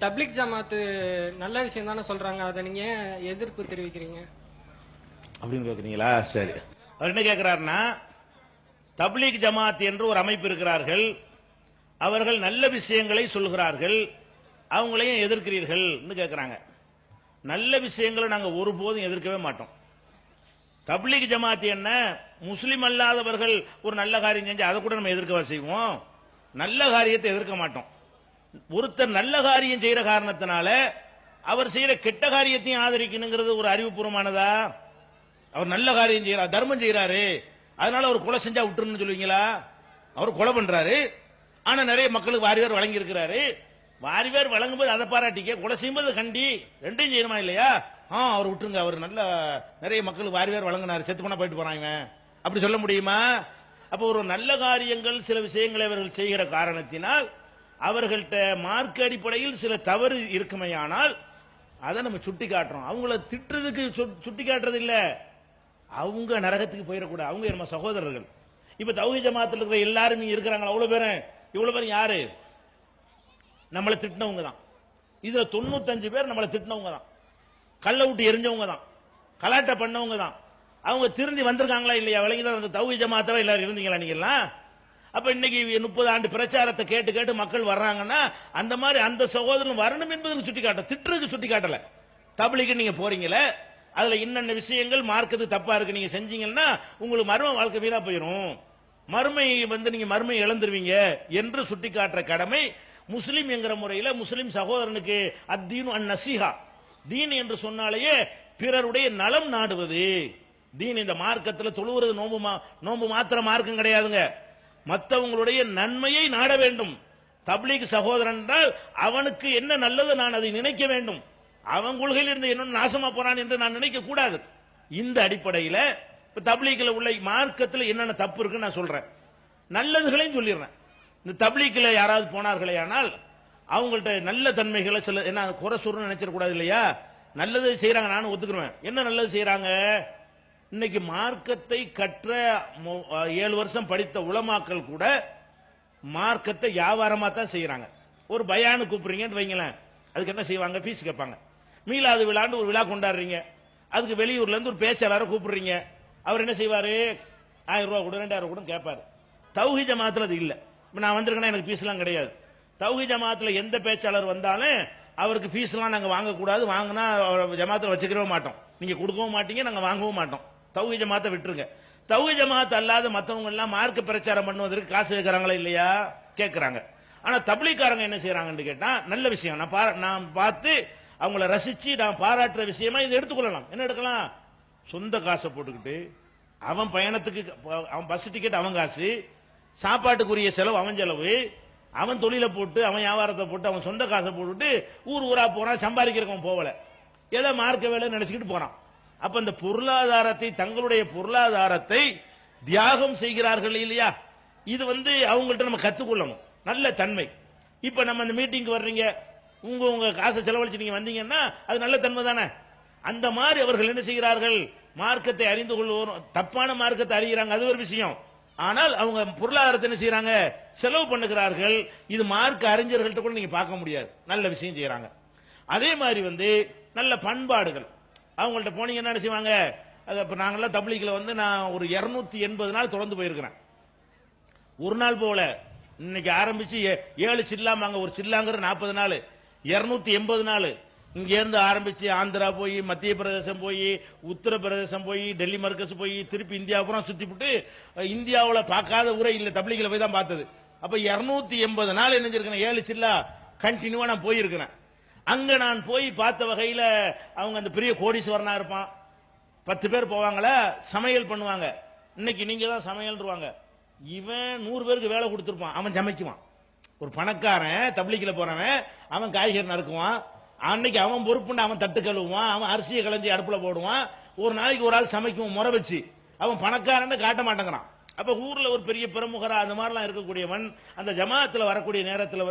தப்லீக் ஜமாத்து நல்ல விஷயம் தானே சொல்றாங்க, அதை நீங்க எதிர்ப்பு தெரிவிக்கிறீங்க அப்படின்னு கேட்குறீங்களா? சரி, அவர் என்ன கேட்கிறாருன்னா, தப்லீக் ஜமாத் என்று ஒரு அமைப்பு இருக்கிறார்கள், அவர்கள் நல்ல விஷயங்களை சொல்கிறார்கள், அவங்களையும் எதிர்க்கிறீர்கள் கேட்கிறாங்க. நல்ல விஷயங்களை நாங்கள் ஒருபோதும் எதிர்க்கவே மாட்டோம். தப்லீக் ஜமாத் என்ன, முஸ்லிம் அல்லாதவர்கள் ஒரு நல்ல காரியம் செஞ்சு அதை கூட நம்ம எதிர்க்கவா செய்வோம்? நல்ல காரியத்தை எதிர்க்க மாட்டோம். ஒருத்தர் நல்ல காரியம் செய்யற காரணத்தினால அவர் செய்யற கெட்ட காரியத்தையும் ஆதரிக்கணுங்கிறது ஒரு அறிவுபூர்வமானதா? அவர் நல்ல காரியம் செய்யறார், தர்மம் செய்யறாரு, அதனால அவர் கொலை செஞ்சா விட்டுருன்னு சொல்லுவீங்களா? அவர் கொலை பண்றாரு, ஆனா நிறைய மக்களுக்கு வாரியார் வழங்கி இருக்கிறாரு. வாரியார் வழங்கும் போது அதை பாராட்டிக்க, கொலை செய்யும்போது கண்டி, ரெண்டையும் செய்யணுமா இல்லையா? அவர் விட்டுருங்க, அவர் நல்ல நிறைய மக்களுக்கு வாரியார் வழங்கினார், செத்து போனா போயிட்டு போறாங்க, அப்படி சொல்ல முடியுமா? அப்போ ஒரு நல்ல காரியங்கள் சில விஷயங்களை அவர்கள் செய்கிற காரணத்தினால் அவர்கள்ட்ட மார்க்க அடிப்படையில் சில தவறு இருக்குமையானால் அதை நம்ம சுட்டி காட்டுறோம். அவங்கள திட்டுறதுக்கு சுட்டி காட்டுறது இல்ல, அவங்க நரகத்துக்கு போயிடக்கூடாது, அவங்க நம்ம சகோதரர்கள். இப்ப தௌஹீத் ஜமாத்தில் இருக்கிற எல்லாரும் இங்க இருக்கிறாங்க, அவ்வளவு பேரும் யாரு? நம்மளை திட்டினவங்க தான். இதுல 95 பேர் நம்மளை திட்டினவங்க தான், கல்ல விட்டு எரிஞ்சவங்க தான், கலாட்டை பண்ணவங்க தான். அவங்க திருந்தி வந்திருக்காங்களா இல்லையா? விளங்கிதான் தௌஹீத் ஜமாத்துல எல்லாரும் இருந்தீங்களா நீங்க எல்லாம்? அப்ப இன்னைக்கு 30 ஆண்டு பிரச்சாரத்தை கேட்டு கேட்டு மக்கள் வர்றாங்கன்னா அந்த மாதிரி அந்த சகோதரன் வரணும் என்பதற்கு சுட்டி காட்ட, திட்டுறதுக்கு சுட்டி காட்டல. தப்லீக்கு நீங்க போறீங்களே, அதுல இன்னென்ன விஷயங்கள் மார்க்கத்து தப்பா இருக்கு நீங்க செஞ்சீங்கன்னா உங்களுக்கு மர்ம வாழ்க்கை வீணா போயிடும், மறுமை நீங்க மறுமை இழந்துருவீங்க என்று சுட்டி காட்டுற கடமை முஸ்லிம் என்கிற முறையில் முஸ்லிம் சகோதரனுக்கு அத்தீனு அன் நசீஹா, தீன் என்று சொன்னாலேயே பிறருடைய நலம் நாடுவது தீன். இந்த மார்க்கத்தில் தொழுவது நோம்பு மாத்திர மார்க்கம் கிடையாதுங்க, மற்றவங்களுடைய நன்மையை நாட வேண்டும். தப்லீக் சகோதரன் என்றால் அவனுக்கு என்ன நல்லது நான் அதை நினைக்க வேண்டும், அவன் கொள்கையில் இருந்து என்ன நாசமா போறான் என்று நான் நினைக்க கூடாது. இந்த அடிப்படையில் தப்லீக்ல உள்ள மார்க்கத்தில் என்னென்ன தப்பு இருக்குன்னு நான் சொல்றேன், நல்லதுகளையும் சொல்லிடுறேன். இந்த தப்லீக்ல யாராவது போனார்களே ஆனால் அவங்கள்ட்ட நல்ல தன்மைகளை சொல்ல, என்ன குறை சொல்றேன்னு நினைச்சிடக்கூடாது இல்லையா? நல்லது செய்யறாங்க, நானும் ஒத்துக்குருவேன். என்ன நல்லது செய்யறாங்க? இன்னைக்கு மார்க்கத்தை கற்ற 7 வருஷம் படித்த உலமாக்கள் கூட மார்க்கத்தை வியாபாரமா தான் செய்யறாங்க. ஒரு பயானு கூப்பிடுறீங்கன்னு வைங்களேன், அதுக்கு என்ன செய்வாங்க? ஃபீஸ் கேட்பாங்க. மீளாது விழான்னு ஒரு விழா கொண்டாடுறீங்க, அதுக்கு வெளியூர்ல இருந்து ஒரு பேச்சாளரை கூப்பிடுறீங்க, அவர் என்ன செய்வாரு? 1000 ரூபா கூட 2000 கூட கேட்பாரு. தௌஹீத் ஜமாத்துல அது இல்லை. நான் வந்திருக்கேன்னா எனக்கு ஃபீஸ்லாம் கிடையாது. தௌஹீத் ஜமாத்துல எந்த பேச்சாளர் வந்தாலும் அவருக்கு ஃபீஸ்லாம் நாங்கள் வாங்கக்கூடாது, வாங்கினா ஜமாத்தில் வச்சுக்கிறவே மாட்டோம், நீங்க கொடுக்கவும் மாட்டீங்க, நாங்கள் வாங்கவும் மாட்டோம். தௌஹீத் ஜமாத்தை விட்டுருங்க. தௌஹீத் ஜமாத் அல்லாத மற்றவங்க எல்லாம் மார்க்க பிரச்சாரம் பண்ணுவதற்கு காசு கேட்கறாங்களா இல்லையா? கேட்கறாங்க. ஆனா தப்லீக்காரங்க என்ன செய்யறாங்கன்னு கேட்டா, நல்ல விஷயம் நான் பார்த்து அவங்கள ரசிச்சு நான் பாராட்டுற விஷயமா இதை எடுத்துக்கொள்ளலாம். என்ன எடுக்கலாம்? சொந்த காசை போட்டுக்கிட்டு அவன் பயணத்துக்கு, அவன் பஸ் டிக்கெட் அவன் காசு, சாப்பாட்டுக்குரிய செலவு அவன் செலவு, அவன் தொழிலை போட்டு அவன் வியாபாரத்தை போட்டு அவன் சொந்த காசை போட்டுட்டு ஊர் ஊரா போறான், சம்பாதிக்கிறவன் போகல, ஏதோ மார்க்க வேலை நினைச்சுக்கிட்டு போறான். அப்ப இந்த பொருளாதாரத்தை, தங்களுடைய பொருளாதாரத்தை தியாகம் செய்கிறார்கள் இல்லையா? இது அவங்கள்ட்ட நம்ம கத்துக்கொள்ளணும், நல்ல தன்மை. இப்ப நம்ம இந்த மீட்டிங்க்கு வர்றீங்க, உங்க காசை செலவழிச்சு நீங்க வந்தீங்கன்னா அது நல்ல தன்மை தானே? அந்த மாதிரி அவர்கள் என்ன செய்கிறார்கள்? மார்க்கத்தை அறிந்து கொள்வோம், தப்பான மார்க்கத்தை அறிகிறாங்க, அது ஒரு விஷயம். ஆனால் அவங்க பொருளாதாரத்தை என்ன செய்யறாங்க? செலவு பண்ணுகிறார்கள். இது மார்க்க அறிஞர்கள்ட்ட கூட நீங்க பார்க்க முடியாது, நல்ல விஷயம் செய்யறாங்க. அதே மாதிரி நல்ல பண்பாடுகள், அவங்கள்ட்ட போனீங்கன்னா என்ன செய்வாங்க? இப்போ நாங்கள்லாம் தப்லீக்ல நான் ஒரு 280 நாள் தொடர்ந்து போயிருக்கிறேன். ஒரு நாள் போல, இன்னைக்கு ஆரம்பிச்சு 7 சில்லாமாங்க, ஒரு சில்லாங்கிற 40 நாள், 280 நாள். இங்கேருந்து ஆரம்பிச்சு ஆந்திரா போய், மத்திய பிரதேசம் போய், உத்தரப்பிரதேசம் போய், டெல்லி மர்கஸ் போய், திருப்பி இந்தியா பூரா சுத்தி விட்டு, இந்தியாவில் பார்க்காத ஊரே இல்லை, தப்லீக்ல போய் தான் பார்த்தது. அப்ப 280 நாள் என்ன செஞ்சிருக்கேன்? 7 சில்லா கண்டினியூவா நான் போயிருக்கிறேன். அங்க நான் போய் பார்த்த வகையில அவங்க அந்த பெரிய கோடீஸ்வரனா இருப்பான், 10 பேர் போவாங்களா, சமையல் பண்ணுவாங்க. இன்னைக்கு நீங்க தான் சமையல்ருவாங்க, இவன் 100 பேருக்கு வேலை கொடுத்துருப்பான், அவன் சமைக்குவான். ஒரு பணக்காரன் தப்லீக்ல போறவன் அவன் காய்கறி நறுக்குவான், அன்னைக்கு அவன் பொறுப்புண்டு அவன் தட்டு கழுவுவான், அவன் அரிசியை கலஞ்சி அடுப்புல போடுவான், ஒரு நாளைக்கு ஒரு ஆள் சமைக்குவான் முறை வச்சு. அவன் பணக்காரன் காட்ட மாட்டேங்கிறான். அப்ப ஊர்ல ஒரு பெரிய பிரமுகரா அந்த மாதிரிலாம் இருக்கக்கூடியவன் அந்த ஜமாத்துல வரக்கூடிய நேரத்தில்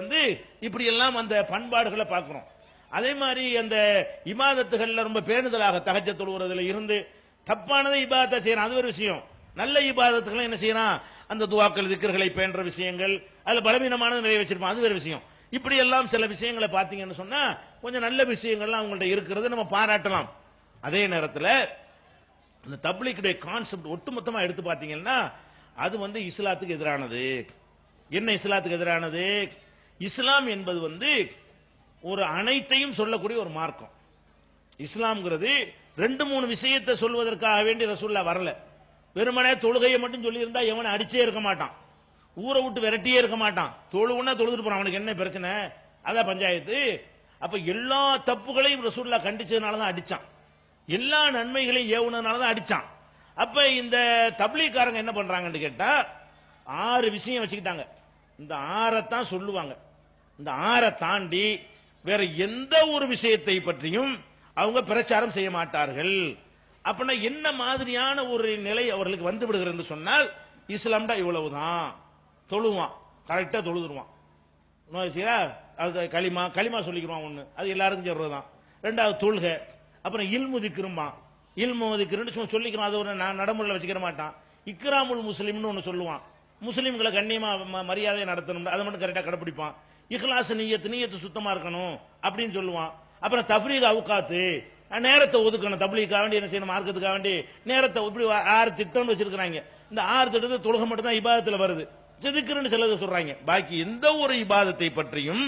இப்படி எல்லாம் அந்த பண்பாடுகளை பார்க்கிறோம். அதே மாதிரி அந்த இபாதத்துகள்ல ரொம்ப பேணுதலாக தஹஜ்ஜத் தொழுவதில் இருந்து தப்பானதை இபாதத்தை செய்யறான், அது ஒரு விஷயம். நல்ல இபாதத்துகளை என்ன செய்யறான்? அந்த துவாக்கள் திக்ர்களை பேணுற விஷயங்கள், அதுல பலவீனமானது நிறைய வச்சிருப்பான், அது வேறு விஷயம். இப்படி எல்லாம் சில விஷயங்களை பார்த்தீங்கன்னு சொன்னா கொஞ்சம் நல்ல விஷயங்கள்லாம் அவங்கள்ட்ட இருக்கிறது நம்ம பாராட்டலாம். அதே நேரத்தில் இந்த தப்லீக்குடைய கான்செப்ட் ஒட்டுமொத்தமா எடுத்து பார்த்தீங்கன்னா அது வந்து இஸ்லாத்துக்கு எதிரானது. என்ன இஸ்லாத்துக்கு எதிரானது? இஸ்லாம் என்பது வந்து ஒரு அனைத்தையும் சொல்லக்கூடிய ஒரு மார்க்கம். இஸ்லாம்ங்கிறது 2-3 விஷயத்தை சொல்வதற்காக வேண்டி ரசூலுல்லாஹ் வரல. வெறுமனே தொழுகையை மட்டும் சொல்லி இருந்தா எவனை அடிச்சே இருக்க மாட்டான், ஊரை விட்டு விரட்டியே இருக்க மாட்டான். தொழுவுன்னா தொழுதுட்டு போறான், அவனுக்கு என்ன பிரச்சனை? அதான் பஞ்சாயத்து. அப்ப எல்லா தப்புகளையும் ரசூலுல்லாஹ் கண்டிச்சதுனால தான் அடிச்சான், எல்லா நன்மைகளையும் ஏவுனதுனால தான் அடிச்சான். அப்ப இந்த தப்லீக்காரங்க என்ன பண்றாங்கன்னு கேட்டா 6 விஷயம் வச்சுக்கிட்டாங்க. இந்த 6 சொல்லுவாங்க. இந்த 6 தாண்டி வேற எந்த ஒரு விஷயத்தை பற்றியும் அவங்க பிரச்சாரம் செய்ய மாட்டார்கள். அப்படின்னா என்ன மாதிரியான ஒரு நிலை அவர்களுக்கு வந்து விடுகிறது என்று சொன்னால், இஸ்லாம்டா இவ்வளவுதான், தொழுவான், கரெக்டா தொழுதுருவான், களிமா சொல்லிக்கிறான் ஒண்ணு, அது எல்லாருக்கும் சொல்றதுதான். 2வது தொழுகை, அப்புறம் இல்மு திக்ரும்பான், இல்மு திக்ருன்னு சும்மா சொல்லிக்கிறான், அது ஒரு நடைமுறையில் வச்சுக்கிற மாட்டான். இக்ராமுல் முஸ்லிம்னு ஒன்று சொல்லுவான், முஸ்லிம்களை கண்ணியமா மரியாதையை நடத்தணும், அதை மட்டும் கரெக்டாக கடைப்பிடிப்பான். இஹ்லாஸ் நீயத்து சுத்தமா இருக்கணும் அப்படின்னு சொல்லுவான். அப்புறம் தஃப்ரீக் அவுகாத்து, நேரத்தை ஒதுக்கணும், தப்லீக்காக வேண்டி என்ன செய்யணும், மார்க்கத்துக்காக வேண்டி நேரத்தை இப்படி 6 திட்டம் வச்சிருக்கிறாங்க. இந்த 6 திட்டத்தை தொழுகை மட்டும் தான் இபாதத்தில் வருது, திக்ருன்னு சிலது சொல்றாங்க. பாக்கி எந்த ஒரு இபாதத்தை பற்றியும்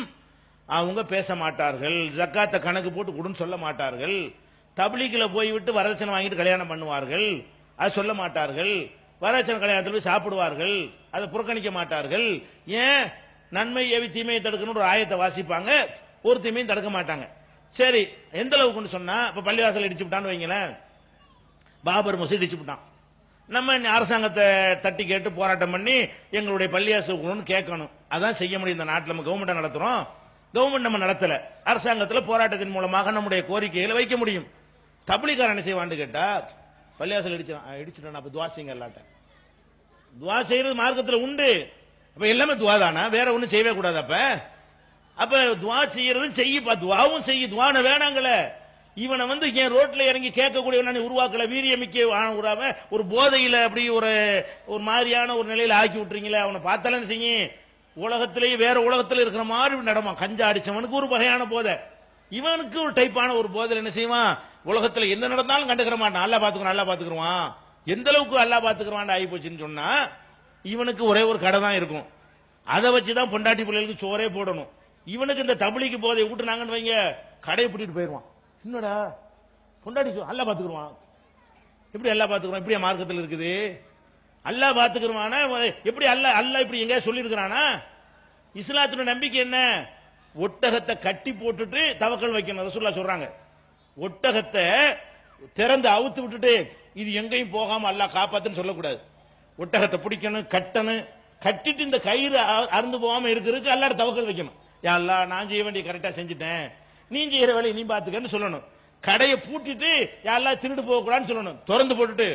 அவங்க பேச மாட்டார்கள். ஜக்காத்தை கணக்கு போட்டு கொடுன்னு சொல்ல மாட்டார்கள். தப்லீக்கில் போய்விட்டு வரதட்சணை வாங்கிட்டு கல்யாணம் பண்ணுவார்கள், அது சொல்ல மாட்டார்கள். வரதட்சணை கல்யாணத்தில் போய் சாப்பிடுவார்கள், அதை புறக்கணிக்க மாட்டார்கள். ஏன்? நன்மை ஏவி தீமையை தடுக்கணும் ஒரு ஆயத்தை வாசிப்பாங்க, ஒரு தீமையும் தடுக்க மாட்டாங்க. சரி, எந்த அளவுக்குன்னு சொன்னா, இப்ப பள்ளிவாசல் இடிச்சு விட்டான்னு வைங்களேன், பாபர் மசூதி இடிச்சு விட்டான், நம்ம அரசாங்கத்தை தட்டி கேட்டு போராட்டம் பண்ணி எங்களுடைய பள்ளிவாசல் கேட்கணும். அதான் செய்ய முடியும். இந்த நாட்டில் நம்ம கவர்மெண்ட் நடத்துறோம், கவர்மெண்ட் நம்ம நடத்தல, அரசாங்கத்தில் போராட்டத்தின் மூலமாக நம்முடைய கோரிக்கைகளை வைக்க முடியும். தப்லீக்காரன் என்ன செய்வான்னு கேட்டா, பள்ளிவாசல் இடிச்சிட்டான், அப்ப துவா செய்யுங்க, எல்லாட்ட துவா செய்யறது மார்க்கத்தில் உண்டு. அப்ப எல்லாமே துவா தானா? வேற ஒன்றும் செய்யவே கூடாது. அப்ப துவா செய்யறதும் செய்யப்பா, துவாவும் செய்ய, துவான வேணாங்கள. இவனை வந்து ஏன் ரோட்ல இறங்கி கேட்கக்கூடிய உருவாக்கல, வீரியமிக்க ஒரு போதையில அப்படி ஒரு மாதிரியான ஒரு நிலையில ஆக்கி விட்டுறீங்களே, அவனை பார்த்தாலும் செய்யும் உலகத்திலேயே வேற உலகத்தில் இருக்கிற மாதிரி நடமா. கஞ்சா அடிச்சவனுக்கு ஒரு வகையான போதை, இவனுக்கு ஒரு டைப்பான ஒரு போதை. என்ன செய்வான்? உலகத்தில் எந்த நடந்தாலும் கண்டுக்கிற மாட்டான், அல்லா பாத்துக்கிறான், அல்லா பாத்துக்குருவான். எந்த அளவுக்கு அல்லா பாத்துக்குறான் ஆகி போச்சுன்னு சொன்னா, இவனுக்கு ஒரே ஒரு கடை தான் இருக்கும், அதை வச்சுதான் பொண்டாட்டி பிள்ளைகளுக்கு சோறே போடணும். இவனுக்கு இந்த தப்லீக்கு போதை ஊட்டுனாங்கன்னு வைங்க, கடையை பூட்டிட்டு போயிடுவான். என்னடா பொண்டாட்டி அல்லா பாத்துக்குருவான், எப்படி அல்லா பாத்துக்குறான்? இப்படியா மார்க்கத்தில் இருக்குது? அல்லா பாத்துக்குருவானா? எப்படி அல்லா இப்படி எங்க சொல்லி இருக்கிறானா? இஸ்லாத்தினுடைய நம்பிக்கை என்ன? ஒட்டகத்தை கட்டி போட்டுட்டு தவக்கல் வைக்கணும். ரசூலுல்லாஹ் சொல்றாங்க, ஒட்டகத்தை திறந்து அவுத்து விட்டுட்டு இது எங்கேயும் போகாம அல்லாஹ் காப்பாத்துன்னு சொல்லக்கூடாது. ஒட்டகத்தை பிடிக்கணும், கட்டணும், கட்டிட்டு இந்த கயிறு அறுந்து போகாம இருக்கிறதுக்கு அல்லாஹ் தவக்கல் வைக்கணும். யா அல்லாஹ், நான் செய்ய வேண்டிய கரெக்டா செஞ்சுட்டேன், நீ செய்யற வேலையை நீ பாத்துக்கன்னு சொல்லணும். கடையை பூட்டிட்டு யா அல்லாஹ் திருடு போக கூடாதுன்னு சொல்லணும். திறந்து போட்டுட்டு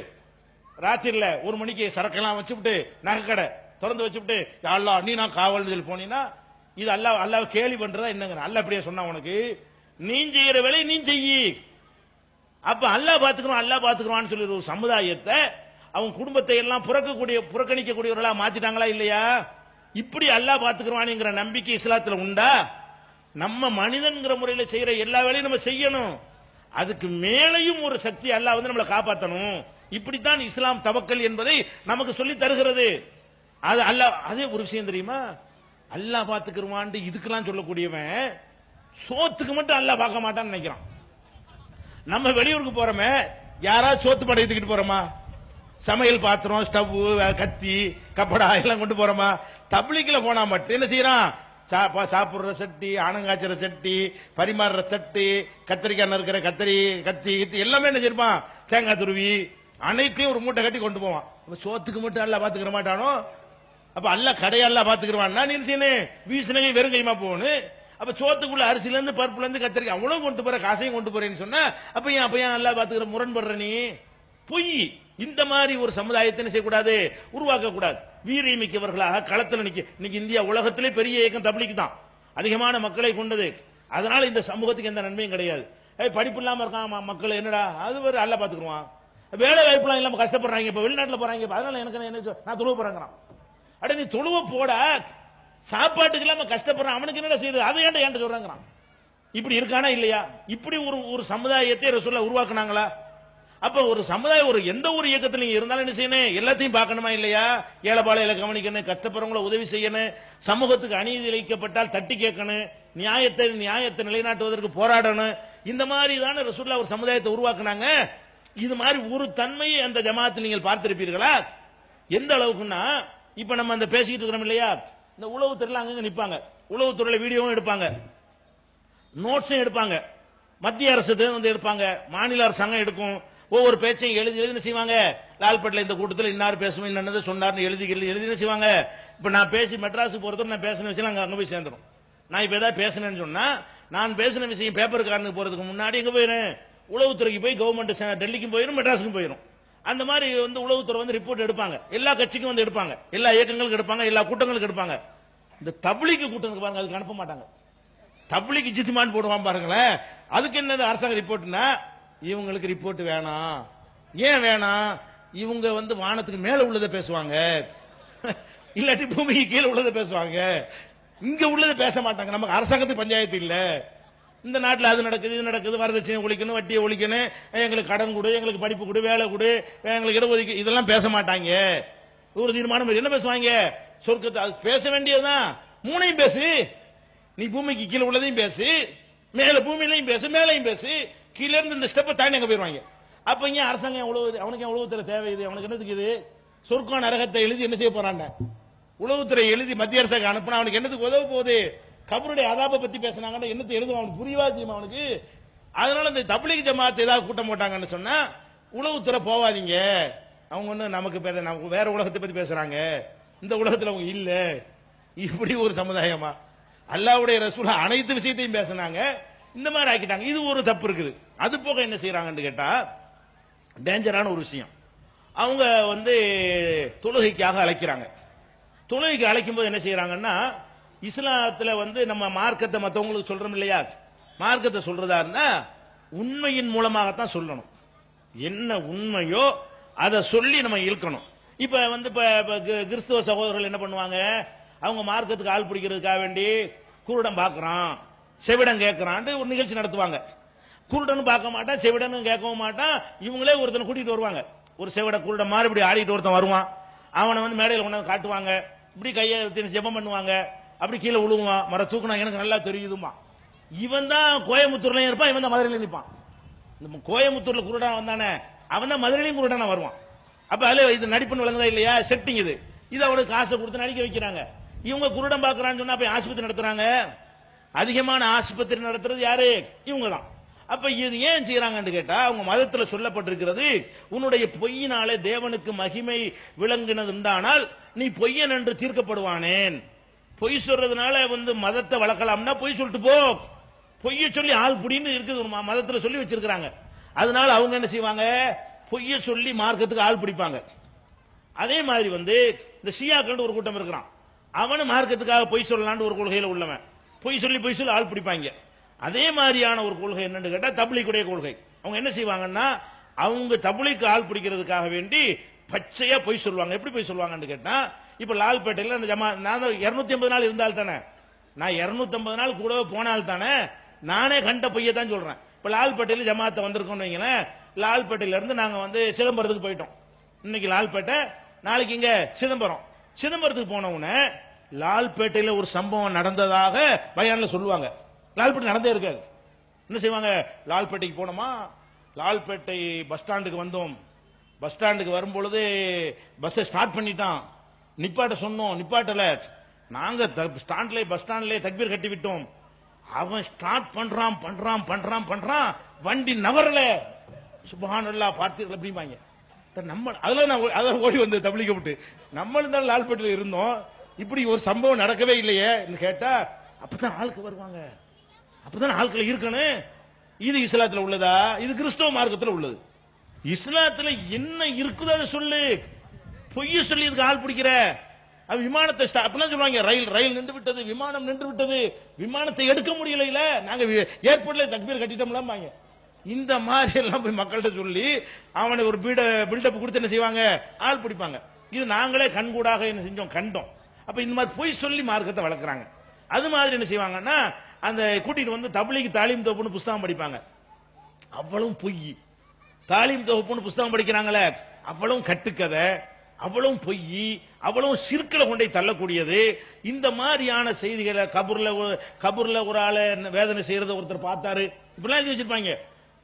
ராத்திரில 1 மணிக்கு சரக்கெல்லாம் வச்சுவிட்டு நகை கடை திறந்து வச்சுவிட்டு யா அல்லாஹ் நீ நான் காவல்னு சொல்லி போனீங்கன்னா இது அல்லாஹ் கேலி பண்றதா என்னங்க? அல்லாஹ் அப்படியே சொன்னா உனக்கு, நீ செய்யற வேலையை நீ செய்யி. அப்ப அல்லாஹ் பாத்துக்குறான்னு சொல்லி ஒரு சமுதாயத்தை அவங்க குடும்பத்தை எல்லாம் புறக்கணிக்கக்கூடியவர்களா மாத்திட்டாங்களா இல்லையா? இப்படி அல்லாஹ் பாத்துக்குறான்ங்கிற நம்பிக்கை இஸ்லாத்துல உண்டா? நம்ம மனிதன்கிற முறையில் செய்யற எல்லா வேலையும் நம்ம செய்யணும், அதுக்கு மேலையும் ஒரு சக்தி அல்லாஹ் வந்து நம்மளை காப்பாற்றணும். இப்படித்தான் இஸ்லாம் தவக்கல் என்பதை நமக்கு சொல்லி தருகிறது. அது அல்லாஹ், அதே ஒரு விஷயம் தெரியுமா, அல்லாஹ் பாத்துக்குருவான் இதுக்கெல்லாம் சொல்லக்கூடியவன் சோத்துக்கு மட்டும் அல்லாஹ் பார்க்க மாட்டான்னு நினைக்கிறான். நம்ம வெளியூருக்கு போறோமே, யாராவது சோத்து படை எடுத்துக்கிட்டு போறோமா? சமையல் பாத்திரம், ஸ்டவ், கத்தி, கப்படா எல்லாம் கொண்டு போறோமா? தப்லீக்கில் போனா மட்டும் என்ன செய்யறான்? சாப்பிடுற சட்டி, ஆனங்காய்ச்சற சட்டி, பரிமாறுற தட்டு, கத்திரிக்காய் இருக்கிற கத்தி எல்லாமே என்ன செய்வான்? தேங்காய் துருவி அனைத்தையும் ஒரு மூட்டை கட்டி கொண்டு போவான். சோத்துக்கு மட்டும் அல்லாஹ் பாத்துக்கிற மாட்டானோ? அப்ப அல்லாஹ் கடையெல்லாம் பாத்துக்கிறவான்னா நீ செய்யணும், வீசினே வெறும் கைமா போகணும். அப்ப சோத்துக்குள்ள அரிசில இருந்து பருப்புல இருந்து கத்திரிக்காய் அவ்வளவு கொண்டு போற, காசையும் கொண்டு போறேன்னு சொன்னா அப்ப ஏன் அல்லாஹ் பாத்துக்கிற முரண்படுற நீ? பொய். இந்த மாதிரி ஒரு சமுதாயத்தை செய்யக்கூடாது, உருவாக்க கூடாது. வீரியமிக்கவர்களாக களத்தில் நிக்க. இன்னைக்கு இந்தியா உலகத்திலே பெரிய இயக்கம் தப்லீக் தான், அதிகமான மக்களை கொண்டது. அதனால இந்த சமூகத்துக்கு எந்த நன்மையும் கிடையாது. படிப்பு இல்லாம இருக்கான் மக்கள், என்னடா அது வேற அல்லாஹ் பாத்துக்குவான். வேலை வாய்ப்புலாம் இல்லாம கஷ்டப்படுறாங்க, இப்ப வெளிநாட்டுல போறாங்க, அதனால எனக்கு நான் தொழுவ போறாங்கிறான். அட நீ தொழுவ போட, சாப்பாட்டுக்கு இல்லாம கஷ்டப்படுறான், அவனுக்கு என்ன செய்யுது, அதை ஏன்ட்ட சொல்றாங்கிறான். இப்படி இருக்கானா இல்லையா? இப்படி ஒரு ஒரு சமுதாயத்தை ரசூலுல்லாஹ் உருவாக்குனாங்களா? அப்ப ஒரு சமுதாயம், ஒரு எந்த ஒரு இயக்கத்தில் நீங்க இருந்தாலும் என்ன செய்யணும், எல்லாத்தையும் பார்க்கணுமா இல்லையா? ஏழைபாளையில கவனிக்கணும், கஷ்டப்படுறவங்களை உதவி செய்யணும், சமூகத்துக்கு அநீதி இழைக்கப்பட்டால் தட்டி கேட்கணும், நியாயத்தை நிலைநாட்டுவதற்கு போராடணும். இந்த மாதிரி தானே ரசூலுல்லாஹ் ஒரு சமுதாயத்தை உருவாக்குனாங்க. இது மாதிரி ஒரு தன்மையை அந்த ஜமாத்தில் நீங்கள் பார்த்திருப்பீர்களா? எந்த அளவுக்குன்னா, இப்ப நம்ம அந்த பேசிக்கிட்டு இருக்கிறோம் இல்லையா, இந்த உளவுத்துறையில அங்கங்க நிற்பாங்க, உளவுத்துறையில வீடியோவும் எடுப்பாங்க, நோட்ஸும் எடுப்பாங்க, மத்திய அரசு வந்து எடுப்பாங்க, மாநில அரசாங்கம் எடுக்கும். ஒவ்வொரு பேச்சையும் எழுதி எழுதி செய்வாங்க. லால்பேட்டில் இந்த கூட்டத்தில் இன்னார் பேசுவோம், என்னது சொன்னார்னு எழுதி எழுதி செய்வாங்க. இப்போ நான் பேசி மெட்ராஸுக்கு போகிறதுக்கு நான் பேசின விஷயம் அங்கே போய் சேர்ந்துடும். நான் இப்போ ஏதாவது பேசினேன்னு சொன்னால், நான் பேசின விஷயம் பேப்பருக்காரனுக்கு போகிறதுக்கு முன்னாடி எங்கே போயிடும், உளவுத்துறைக்கு போய் கவர்மெண்ட் டெல்லிக்கும் போயிடும், மெட்ராஸுக்கும் போயிடும். அந்த மாதிரி வந்து உளவுத்துறை வந்து ரிப்போர்ட் எடுப்பாங்க, எல்லா கட்சிக்கும் வந்து எடுப்பாங்க, எல்லா இயக்கங்களுக்கு எடுப்பாங்க, எல்லா கூட்டங்களுக்கு எடுப்பாங்க. இந்த தப்லீக் கூட்டத்துக்கு பாருங்க, அதுக்கு அனுப்ப மாட்டாங்க. தப்லீக் ஜித்திமான் போடுவான் பாருங்களேன். அதுக்கு என்னது அரசாங்க ரிப்போர்ட்னா, இவங்களுக்கு ரிப்போர்ட் வேணாம். ஏன் வேணாம்? இவங்க வந்து வானத்துக்கு மேல உள்ளதை பேசுவாங்க, இல்லாட்டி பூமிக்கு கீழே உள்ளதை பேசுவாங்க, இங்க உள்ளதை பேச மாட்டாங்க. நமக்கு அரசாங்கத்துக்கு பஞ்சாயத்து இல்ல, இந்த நாட்டில் அது நடக்குது இது நடக்குது, வரதட்சணை ஒழிக்கணும், வட்டியை ஒழிக்கணும், எங்களுக்கு கடன் கொடு, எங்களுக்கு படிப்பு கொடு, வேலை கொடு, எங்களுக்கு இடஒதுக்கீடு, இதெல்லாம் பேச மாட்டாங்க. ஒரு தீர்மானம் என்ன பேசுவாங்க, சொர்க்கத்தை அது பேச வேண்டியதுதான். மூணையும் பேசு, நீ பூமிக்கு கீழே உள்ளதையும் பேசு, மேல பூமியிலையும் பேசு, மேலையும் பேசு, கீழே இருந்து இந்த ஸ்டெப்பை தாண்டி அங்க போயிருவாங்க. அப்ப இங்க அரசாங்கம் அவனுக்கு உளவுத்துறை தேவை, இது அவனுக்கு என்னதுக்கு, இது சொர்க்கம் நரகத்தை எழுதி என்ன செய்ய போறான், உளவுத்துறை எழுதி மத்திய அரசுக்கு அனுப்புனா அவனுக்கு என்னதுக்கு உதவ போகுது? கபருடைய அதாபை பத்தி பேசினாங்கன்னா என்னத்தை எழுதும், அவனுக்கு புரியவா செய்யும் அவனுக்கு. அதனால இந்த தப்லீக் ஜமாத் ஏதாவது கூட்டம் போட்டாங்கன்னு சொன்னா, உளவுத்துறை போவாதீங்க, அவங்க ஒண்ணு நமக்கு வேற உலகத்தை பத்தி பேசுறாங்க, இந்த உலகத்தில் அவங்க இல்ல. இப்படி ஒரு சமுதாயமா? அல்லாஹ்வுடைய ரசூல் அனைத்து விஷயத்தையும் பேசினாங்க, இந்த மாதிரி ஆக்கிட்டாங்க. இது ஒரு தப்பு இருக்குது. அது போக என்ன செய்யறாங்கன்னு கேட்டா, டேஞ்சரான ஒரு விஷயம், அவங்க வந்து தொழுகைக்காக அழைக்கிறாங்க. தொழுகைக்கு அழைக்கும் போது என்ன செய்யறாங்கன்னா, இஸ்லாத்துல வந்து நம்ம மார்க்கத்தை மற்றவங்களுக்கு சொல்றோம் இல்லையா, மார்க்கத்தை சொல்றதா இருந்தா உண்மையின் மூலமாகத்தான் சொல்லணும். என்ன உண்மையோ அதை சொல்லி நம்ம இழுக்கணும். இப்ப வந்து கிறிஸ்துவ சகோதரர்கள் என்ன பண்ணுவாங்க, அவங்க மார்க்கத்துக்கு ஆள் பிடிக்கிறதுக்காக வேண்டி குருடன் பார்க்கறான், செவிடன் கேட்கறான் ஒரு நிகழ்ச்சி நடத்துவாங்க. குருடனும் பார்க்க மாட்டான், செவிடனும் கேட்கவும் மாட்டான். இவங்களே ஒருத்தனை கூட்டிட்டு வருவாங்க, ஒரு செவிட குருடன் மாதிரி இப்படி ஆடிட்டு ஒருத்தன் வருவான். அவனை வந்து மேடையில் கொண்டாந்து காட்டுவாங்க, இப்படி கையை ஜெபம் பண்ணுவாங்க, அப்படி கீழே விழுவான், மர தூக்குனா எனக்கு நல்லா தெரியுதுமா. இவன் தான் கோயம்புத்தூர்லயும் இருப்பான், இவன் தான் மதுரையில நிற்பான். இந்த கோயம்புத்தூர்ல குருடா வந்தானே, அவன் தான் மதுரையிலையும் குருடானா வருவான். அப்ப அதுல இது நடிப்புன்னு விளங்குதா இல்லையா, செட்டிங் இது. இது அவனுக்கு காசை கொடுத்து நடிக்க வைக்கிறாங்க. இவங்க குருடன் பார்க்கறான்னு சொன்னா போய் ஆஸ்பத்திரி நடத்துறாங்க. அதிகமான ஆஸ்பத்திரி நடத்துறது யாரு, இவங்க தான். அப்ப இது ஏன் செய்யறாங்கன்னு கேட்டா, அவங்க மதத்துல சொல்லப்பட்டிருக்கிறது, உன்னுடைய பொய்யினாலே தேவனுக்கு மகிமை விளங்கினது உண்டானால் நீ பொய்யன் என்று தீர்க்கப்படுவானேன். பொய் சொல்றதுனால வந்து மதத்தை வளர்க்கலாம்னா பொய் சொல்லிட்டு போ, பொய்ய சொல்லி ஆள் புடின்னு இருக்குது, மதத்துல சொல்லி வச்சிருக்கிறாங்க. அதனால அவங்க என்ன செய்வாங்க, பொய்ய சொல்லி மார்க்கத்துக்கு ஆள் பிடிப்பாங்க. அதே மாதிரி வந்து இந்த ஷியாக்கள் ஒரு கூட்டம் இருக்கிறான், அவனு மார்க்கத்துக்காக பொய் சொல்லலான்னு ஒரு கொள்கையில உள்ளவன், பொய் சொல்லி ஆள் பிடிப்பாங்க. அதே மாதிரியான ஒரு கொள்கை என்னன்னு கேட்டா தப்லீக்குடைய கொள்கை. அவங்க என்ன செய்வாங்கன்னா, அவங்க தப்லீக்கு ஆள் பிடிக்கிறதுக்காக வேண்டி பச்சையா பொய் சொல்லுவாங்க. எப்படி பொய் சொல்லுவாங்கன்னு கேட்டா, இப்ப லால்பேட்டையில் அந்த நான் 250 நாள் இருந்தால் தானே, நான் 250 நாள் கூடவே போனால் தானே, நானே கண்ட பொய்யை தான் சொல்றேன். இப்ப லால்பேட்டையில் ஜமாத்தை வந்திருக்கோம்னு வைங்களேன், லால்பேட்டையில இருந்து நாங்க வந்து சிதம்பரத்துக்கு போயிட்டோம். இன்னைக்கு லால்பேட்டை, நாளைக்கு இங்க சிதம்பரம். சிதம்பரத்துக்கு போனவுடனே லால்பேட்டையில் ஒரு சம்பவம் நடந்ததாக பயான்ல சொல்லுவாங்க. லால்பேட்டை நடந்தே இருக்காது. என்ன செய்வாங்க, லால்பேட்டைக்கு போனோமா, லால்பேட்டை பஸ் ஸ்டாண்டுக்கு வந்தோம், பஸ் ஸ்டாண்டுக்கு வரும்பொழுது பஸ்ஸை ஸ்டார்ட் பண்ணிட்டான், நிப்பாட்ட சொன்னோம், நிப்பாட்டல, நாங்க பஸ் ஸ்டாண்ட்லயே தக்பீர் கட்டி விட்டோம், அவன் ஸ்டார்ட் பண்றான் பண்றான் பண்றான் பண்றான், வண்டி நவரல, சுப்ஹானல்லாஹ் பார்த்தீர்கள் அப்படிம்பாங்க. நம்ம அதெல்லாம் ஓடி வந்து தப்லீக விட்டு நம்மளும் தான் லால்பேட்டையில் இருந்தோம், இப்படி ஒரு சம்பவம் நடக்கவே இல்லையே கேட்டா, அப்பதான் ஆளுக்கு வருவாங்க, அப்பதான் ஆட்கள் இருக்கணும். இது இஸ்லாத்துல உள்ளதா, இது கிறிஸ்தவ மார்க்கத்தில் உள்ளது. இஸ்லாத்துல என்ன இருக்குதோ அதை சொல்லு, பொய்ய சொல்லி இதுக்கு ஆள் பிடிக்கிற. விமானத்தை அப்பதான் சொல்லுவாங்க, ரயில் நின்று விட்டது, விமானம் நின்று விட்டது, விமானத்தை எடுக்க முடியல, இல்ல நாங்க ஏர்போர்ட்ல தக்பீர் கட்டிட்டோம்லாம். இந்த மாதிரி எல்லாம் போய் மக்கள்கிட்ட சொல்லி அவனை ஒரு பில்டப் கொடுத்து என்ன செய்வாங்க, ஆள் பிடிப்பாங்க. இது நாங்களே கண்கூடாக என்ன செஞ்சோம், கண்டோம். அப்ப இந்த மாதிரி பொய் சொல்லி மார்க்கத்தை வளர்க்குறாங்க. அது மாதிரி என்ன செய்வாங்கன்னா அந்த கூட்டிட்டு வந்து தப்லீக் தாலீம் தொகுப்புன்னு புஸ்தகம் படிப்பாங்க. அவ்வளவும் பொய். தாலீம் தொகுப்புன்னு புஸ்தகம் படிக்கிறாங்களே அவ்வளவும் கட்டுக்கதை, அவ்வளவும் பொய், அவ்வளவும் சிற்களை கொண்டே தள்ளக்கூடியது. இந்த மாதிரியான செய்திகளை கபூர்ல ஒரு ஆளை வேதனை செய்யறத ஒருத்தர் பார்த்தாரு, இப்படிலாம் எழுதி வச்சிருப்பாங்க.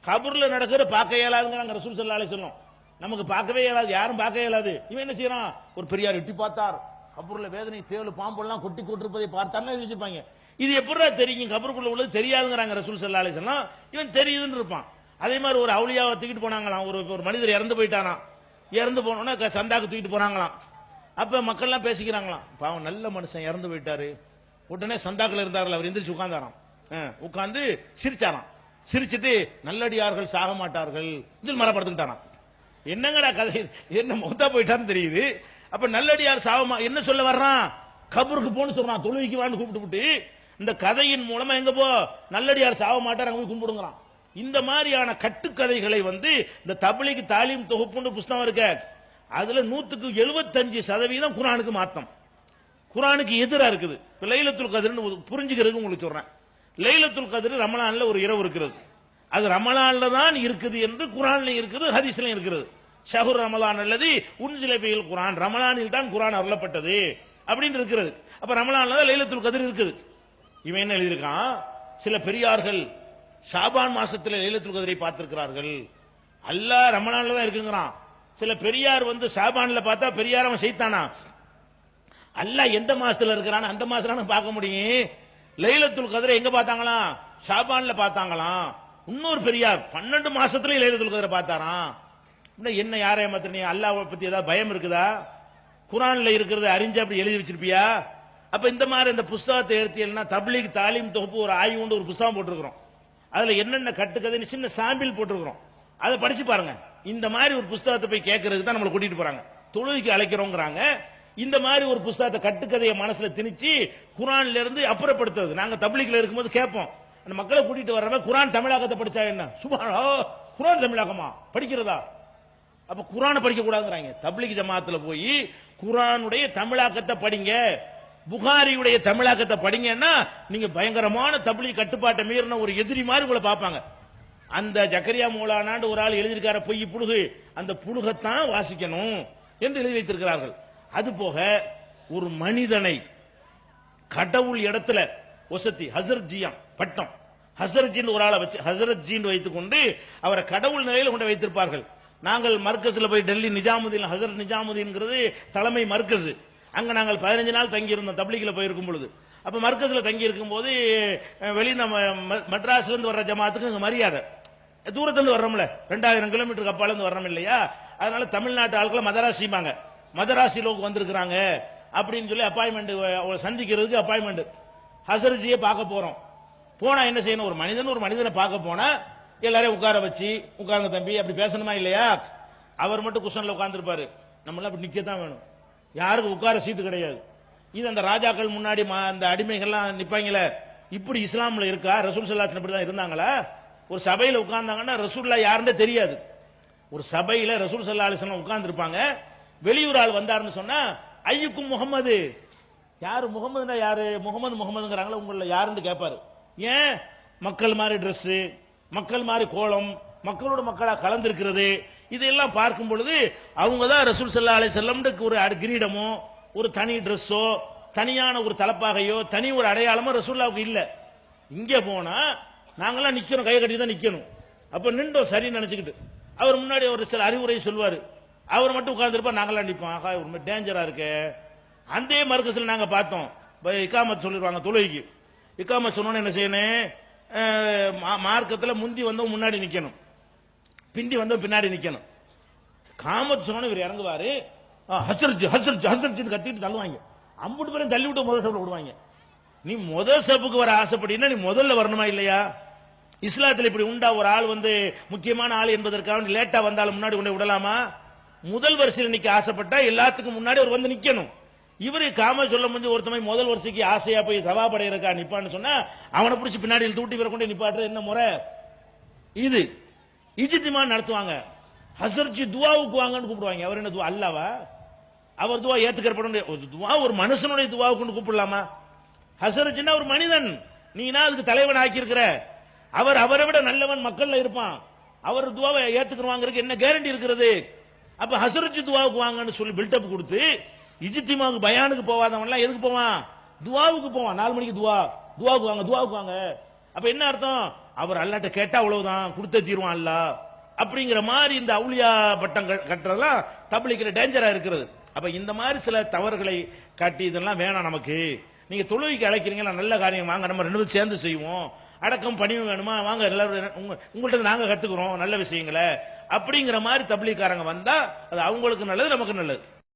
கபூர்ல நடக்கிற பார்க்க இயலாதுங்கிறாங்க ரசூல் ஸல்லல்லாஹு அலைஹி வஸல்லம். நமக்கு பார்க்கவே இயலாது, யாரும் பார்க்க இயலாது. இவன் என்ன செய்யறான், ஒரு பெரியார் எட்டி பார்த்தார், கபூர்ல வேதனை தேவல் பாம்பெல்லாம் கொட்டி கொண்டிருப்பதை பார்த்தாருன்னு எழுதி வச்சிருப்பாங்க. இது எப்படா தெரியும், கபருக்குள்ள உள்ளது தெரியாதுங்கிறாங்க ரசூல் ஸல்லல்லாஹு அலைஹி வஸல்லம். இவன் தெரியுதுன்னு இருப்பான். அதே மாதிரி ஒரு அவுலியாவை தூக்கிட்டு போனாங்களாம், ஒரு மனிதர் இறந்து போயிட்டாராம். இறந்து போனோன்னா சந்தாக்கு தூக்கிட்டு போறாங்களாம். அப்ப மக்கள்லாம் பேசிக்கிறாங்களாம், பாவம் நல்ல மனுஷன் இறந்து போயிட்டாரு. உடனே சந்தாக்கில் இருந்தார்கள், அவர் எந்திரிச்சு உட்கார்ந்தாராம். உட்கார்ந்து சிரிச்சாராம். சிரிச்சுட்டு நல்லடியார்கள் சாக மாட்டார்கள் மரப்படுத்துட்டாராம். என்னங்கடா கதை, என்ன மொத்தா போயிட்டான்னு தெரியுது. அப்ப நல்லடியார் சாவமா என்ன சொல்ல வர்றான், கபருக்கு போன்னு சொல்றான், தொழுவிக்கு வான்னு கூப்பிட்டு இந்த கதையின் மூலமா எங்க போ, நல்லடியார் சாவ மாட்டார் அங்க போய் கும்பிடுங்கிறான். இந்த மாதிரியான கட்டுக்கதைகளை வந்து இந்த தப்லீக் தாலீம் தொகுப்புன்னு புஸ்தகம் இருக்க, அதுல 175% குர்ஆனுக்கு மாத்தம், குர்ஆனுக்கு எதிராக இருக்குது. லைலத்துல் கத்ர்னு புரிஞ்சுக்கிறதுக்கு உங்களுக்கு சொல்றேன். லைலத்துல் கத்ர் ரமலான்ல ஒரு இரவு இருக்கிறது, அது ரமலான்ல தான் இருக்குது என்று குர்ஆன்ல இருக்குது, ஹதீஸ்ல இருக்குது. ஷஹ்ரு ரமலான் அல்லது உன்சில ஃபீல் குர்ஆன், ரமலானில் தான் குர்ஆன் அருளப்பட்டது அப்படின்னு இருக்கிறது. அப்ப ரமலான்ல தான் லைலத்துல் கத்ர் இருக்குது. இவன் என்ன எழுதியிருக்கான், சில பெரியார்கள் ஷாபான் மாசத்துல லைலத்துல் கத்ரை பார்த்திருக்கிறார்கள், அல்லாஹ் ரமலான்ல தான் இருக்குங்கிறான். சில பெரியார் வந்து ஷாபான்ல பார்த்தா பெரியார் அவன் செய்தானா, அல்லாஹ் எந்த மாசத்துல இருக்கிறான் அந்த மாசத்துல பார்க்க முடியும். லைலத்துல் கத்ரை எங்க பார்த்தாங்களாம், ஷாபான்ல பார்த்தாங்களாம். இன்னொரு பெரியார் 12 மாசத்துல லைலத்துல் கத்ரை பார்த்தாராம். என்ன யாரை ஏமாத்துறீங்க, அல்லாஹ்வை பத்தி ஏதாவது பயம் இருக்குதா, குர்ஆன்ல இருக்கிறத அறிஞ்சு அப்படி எழுதி வச்சிருப்பியா. அப்ப இந்த மாதிரி இந்த புஸ்தகத்தை எடுத்தீங்கன்னா தப்லீக் தாலீம் தொகுப்பு ஒரு ஆய்வு ஒரு புஸ்தகம் போட்டிருக்கிறோம். அதுல என்னென்ன கட்டுக்கதைன்னு சின்ன சாம்பிள் போட்டிருக்கிறோம், அதை படிச்சு பாருங்க. இந்த மாதிரி ஒரு புஸ்தகத்தை போய் கேட்கறதுக்கு தான் நம்மளை கூட்டிட்டு போறாங்க, தொழுகைக்கு அழைக்கிறோங்கிறாங்க. இந்த மாதிரி ஒரு புஸ்தகத்தை கட்டுக்கதையை மனசுல திணிச்சு குர்ஆன்ல இருந்து அப்புறப்படுத்துறது. நாங்க தப்லீக்ல இருக்கும்போது கேட்போம், அந்த மக்களை கூட்டிட்டு வர்றவங்க குர்ஆன் தமிழாக்கத்தை படிச்சா என்ன, சுப்ஹானல்லாஹ் குர்ஆன் தமிழாக்கமா படிக்கிறதா, அப்ப குர்ஆனை படிக்க கூடாதுங்கறாங்க. தப்லீக் ஜமாத்துல போய் குர்ஆனுடைய தமிழாக்கத்தை படிங்க, புகாரியுடைய தமிழாக்கத்தை படிங்கன்னா நீங்க பயங்கரமான தப்லீக் கட்டுப்பாட்டை மீறின ஒரு எதிரி மாதிரி உங்களை பார்ப்பாங்க. அந்த ஜக்கரியா மௌலானாண்டு ஒரு ஆள் எழுதியிருக்கார பொய் புழுகு, அந்த புழுகத்தான் வாசிக்கணும் என்று எழுதி வைத்திருக்கிறார்கள். அது போக ஒரு மனிதனை கடவுள் இடத்துல ஒசத்தி ஹசரத் ஜியா பட்டம், ஹசரத் ஜின் ஒரு ஆளை வச்சு ஹசரத் ஜின் வைத்துக் கொண்டு அவரை கடவுள் நிலையில் கொண்டு வைத்திருப்பார்கள். நாங்கள் மர்கஸ்ல போய் டெல்லி நிஜாமுதீன், ஹசரத் நிஜாமுதீன்ங்கிறது தலைமை மர்கஸ், அங்க நாங்கள் 15 நாள் தங்கி இருந்தோம் தப்லீக்ல போயிருக்கும் பொழுது. அப்ப மர்கஸ்ல தங்கி இருக்கும் போது வெளி நம்ம மெட்ராஸ்ல இருந்து வர்ற ஜமாத்துக்கு அங்க மரியாதை, தூரத்துல இருந்து வர்றோம்ல 2000 கிலோமீட்டருக்கு அப்பால இருந்து வர்றோம் இல்லையா, அதனால தமிழ்நாட்டு ஆட்களை மதராசிமாங்க, மதராசி லோக் வந்திருக்கிறாங்க அப்படின்னு சொல்லி அப்பாயின்மெண்ட் சந்திக்கிறதுக்கு அப்பாயின்மெண்ட். ஹசரஜியை பார்க்க போறோம். போனா என்ன செய்யணும், ஒரு மனிதனை பார்க்க போனா எல்லாரையும் உட்கார வச்சு உட்கார்ந்து தம்பி அப்படி பேசணுமா இல்லையா. அவர் மட்டும் குஷன்ல உட்கார்ந்துருப்பாரு, நம்மளாம் அப்படி நிக்கத்தான் வேணும், யாருக்கு உட்கார சீட்டு கிடையாது. இது அந்த ராஜாக்கள் முன்னாடி அந்த அடிமைகள்லாம் நிப்பாங்களே, இப்படி இஸ்லாம்ல இருக்கா, ரசூல் ஸல்லல்லாஹு அலைஹி வஸல்லம் இப்படி தான் இருந்தாங்களா. ஒரு சபையில உட்கார்ந்தாங்கன்னா ரசூல்லா யாருன்னு தெரியாது. ஒரு சபையில ரசூல் ஸல்லல்லாஹு அலைஹி வஸல்லம் உட்கார்ந்து இருப்பாங்க, வெளியூர் ஆள் வந்தாருன்னு சொன்னா ஐயுக்கும் முகமது, யாரு முகமதுனா யாரு, முகமதுங்கிறாங்களா உங்கள யாருன்னு கேட்பாரு. ஏன், மக்கள் மாதிரி ட்ரெஸ், மக்கள் மாதிரி கோலம், மக்களோட மக்களா கலந்திருக்கிறது, இதெல்லாம் பார்க்கும் பொழுது அவங்க தான் ரசூல் ஸல்லல்லாஹு அலைஹி வஸல்லம் ஒரு கிரீடமோ ஒரு தனி ட்ரெஸ்ஸோ தனியான ஒரு தலப்பாகையோ தனி ஒரு அடையாளமோ ரசூலுல்லாஹ்வுக்கு இல்ல. இங்க போனா நாங்களாம் நிக்கணும், கை கட்டி தான் நிக்கணும். அப்ப நின்றோம் சரின்னு நினைச்சுக்கிட்டு அவர் முன்னாடி ஒரு சில அறிவுரை சொல்வாரு, அவர் மட்டும் உட்கார்ந்துருப்பா, நாங்களாம் நிற்போம். ஆகா ரொம்ப டேஞ்சரா இருக்கு. அந்த மர்கஸ்ல நாங்க பார்த்தோம், இக்காமத் சொல்லிடுவாங்க தொழுகைக்கு. இக்காமத் சொன்னோன்னு என்ன செய்யணும், மார்க்கத்துல முந்தி வந்தவங்க முன்னாடி நிக்கணும், பிந்தி வந்தவங்க பின்னாடி நிக்கணும். காமத் சொன்னோன்னு இவர் இறங்குவாரு, ஹசரஜ் கத்திட்டு தள்ளுவாங்க, அம்புட்டு பேரும் தள்ளி விட்டு முதல் சப்புல விடுவாங்க. நீ முதல் சப்புக்கு வர ஆசைப்பட்டீங்கன்னா நீ முதல்ல வரணுமா இல்லையா. இஸ்லாத்தில் இப்படி உண்டா, ஒரு ஆள் வந்து முக்கியமான ஆள் என்பதற்காக லேட்டா வந்தாலும் முன்னாடி கொண்டு விடலாமா. முதல் வரிசையில் நிக்க ஆசைப்பட்டா எல்லாத்துக்கும் முன்னாடி அவர் வந்து நிக்கணும். இவரு காம சொல்ல முடிஞ்சு ஒருத்தமை முதல் வருஷத்துக்கு ஆசையா போய் சவாபடையிருக்கா நிப்பான்னு சொன்னா அவனை பிடிச்சி பின்னாடி தூட்டி வர கொண்டு நிப்பாட்டுற என்ன முறை இது. இஜ்திமா நடத்துவாங்க, ஹசரஜி துவாவுக்கு வாங்கன்னு கூப்பிடுவாங்க. அவர் என்ன துவா, அல்லாவா அவர் துவா ஏத்துக்கப்படும். துவா ஒரு மனுஷனுடைய துவாவை கொண்டு கூப்பிடலாமா? ஹசரத்னா ஒரு மனிதன், நீனா அதுக்கு தலைவன் ஆக்கியிருக்கிற. அவர் அவரை விட நல்லவன் மக்கள்ல இருப்பான். அவர் துவாவை ஏத்துக்குவாங்கிறதுக்கு என்ன கேரண்டி இருக்கிறது? அப்ப ஹசரத் துவாவுக்கு வாங்கன்னு சொல்லி பில்டப் கொடுத்து இஜ்திமாவுக்கு பயானுக்கு போவாதவன்லாம் எதுக்கு போவான்? துவாவுக்கு போவான். 4 மணிக்கு துவாவுக்கு வாங்க, துவாவுக்கு வாங்க. அப்ப என்ன அர்த்தம்? அவர் அல்லாட்ட கேட்டா அவ்வளவுதான், கொடுத்த தீர்வான் அல்லாஹ் அப்படிங்கிற மாதிரி இந்த அவுலியா பட்டம் கட்டுறதெல்லாம் தப்லீக்ல டேஞ்சரா இருக்கிறது. அப்ப இந்த மாதிரி சில தவறுகளை காட்டி இதெல்லாம் வேணாம் நமக்கு. நீங்க தொழுகைக்கு அழைக்கிறீங்களா, நல்ல காரியம், வாங்க நம்ம 2 பேரும் சேர்ந்து செய்வோம். அடக்கம் பணிவு வேணுமா, வாங்க எல்லாரும் உங்கள்கிட்ட நாங்க கத்துக்கிறோம் நல்ல விஷயங்களை அப்படிங்கிற மாதிரி தப்லீக்காரங்க வந்தா அது அவங்களுக்கு நல்லது, நமக்கு நல்லது.